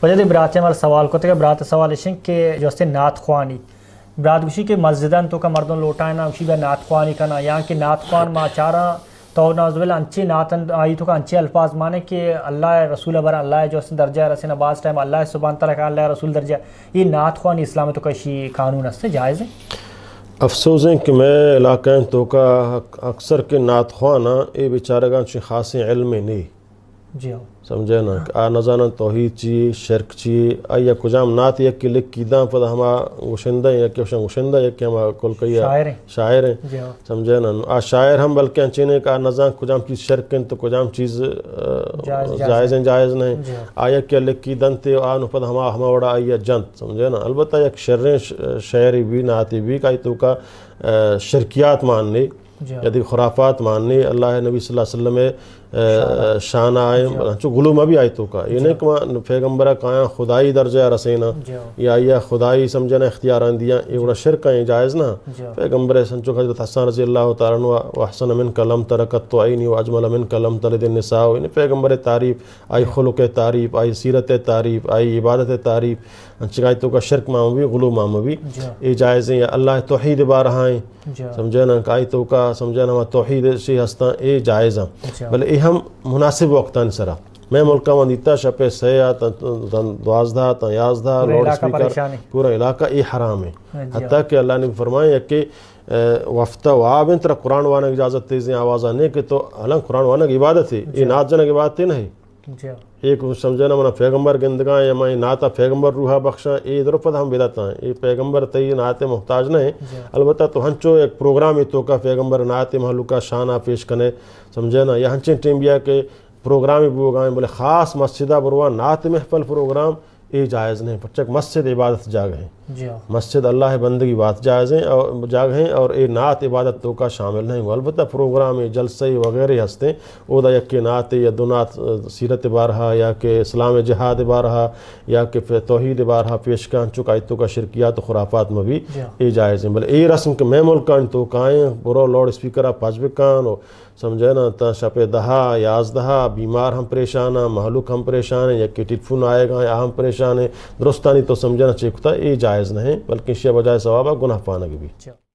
وجہ برات ہمارا سوال کو برات سوال اشن کہ جو نعت خوانی برات گوشی کے مسجدن تو کا مردوں لوٹائنا اسی بہ نعت خوانی کرنا یا کہ نعت خوان ما چارا تو نازل انچی نعتن آئی تو کا انچی الفاظ مانے کہ اللہ رسول بر اللہ جو درجہ رسین بعض ٹائم اللہ سبحانہ تعالیٰ کا اللہ رسول درجہ یہ نعت خوانی اسلام تو کا شی قانون ہے جائز ہے؟ افسوس ہے کہ میں علاقہ تو کا اکثر کے نعت خوانا یہ بیچارے گا خاص علم نہیں جی ہاں سمجھے نا آ نزانہ توحید چی شرک چی آیا کجام نعت یک کی لکھ کیداں پتہ ہما گوشندہ یا کہ گوشندہ یا کہ ہما کل کیا شاعر ہیں سمجھے نا آ شاعر ہم بلکہ انچینے کا نزان کجام چیز شرک ہیں تو کجام چیز جائز ہیں جائز نہیں آیا کہ لکھ کیداں تے آنو پتہ ہما وڑا آیا جنت سمجھے نا البتہ یک شریں شاعری بھی نعتی بھی کئی تو کا شرکیات ماننے یعنی خرافات ماننے اللہ نبی صلی اللہ علیہ وسلم شان آئے چو غلوم ابھی آئی تو کا یہ نہیں کہ پیغمبرہ کہاں خدائی درجہ رسینا یا خدائی سمجھنا اختیاران دیا یہ بڑا شرک ہے جائز نا پیغمبر سنچو حضرت حسان رضی اللہ تعالیٰ عنہ وحسن من کلم ترکت تو آئینی واجمل من کلم تلد النساء یعنی پیغمبر تعریف آئی خلق تعریف آئی سیرت تعریف آئی عبادت تعریف انچکائی تو کا شرک مام بھی غلوم مام بھی یہ جائز ہیں یا اللہ توحید بارہائیں سمجھنا کہ آئی تو کا سمجھنا توحید سے ہستاں یہ جائز ہیں بلے یہ ہم مناسب وقتاً سرا میں ملکہ وندیتا شپے سیاہ دوازدہ تا یازدہ لوڈ سپیکر پورا علاقہ یہ حرام ہے حتیٰ کہ اللہ نے فرمایا کہ وفتہ واب ان طرح قرآن وانا کی اجازت تیزیں آوازہ نہیں کہ تو حالانکہ قرآن وانا کی عبادت ہے یہ نعت جنہ کی عبادت نہیں ایک سمجھنا منا پیغمبر گندگاں یا میں نعتا پیغمبر روحہ بخشاں یہ ادھر پتہ ہم بدعت ہیں یہ پیغمبر تی نعت محتاج نہیں البتہ تو ہنچو ایک پروگرام ہی تو کا پیغمبر نعت محلوکہ شانہ پیش کنے سمجھنا یا ہنچیں ٹیم بیا کہ پروگرام ہی بوگائیں بولے خاص مسجدہ بروا نعت محفل پروگرام یہ جائز نہیں پچک مسجد عبادت جاگ ہیں مسجد اللہ بندگی بات جائز ہیں اور جاگ ہیں اور یہ نعت عبادت تو کا شامل نہیں ہوا البتہ پروگرام جلسے وغیرہ ہستے او دا یک نعت یا دو نعت سیرت بارہا یا کہ اسلام جہاد بارہا یا کہ توحید بارہا پیش کان چکائی تو کا شرکیات و خرافات میں بھی یہ جائز ہیں بلے یہ رسم کہ میں ملکان تو کائیں برو لوڈ اسپیکرہ پاجبکان سمجھے نا تا شپے دہا یازدہا بیمار ہم پریشان ہیں محلوق ہم پریشان ہیں یا کہ ٹیٹفون آئے گا یا ہم پریشان ہیں درستانی تو سمجھنا چاہیے یہ جائز نہیں بلکہ شیع بجائے ثوابہ گناہ پانا کی بھی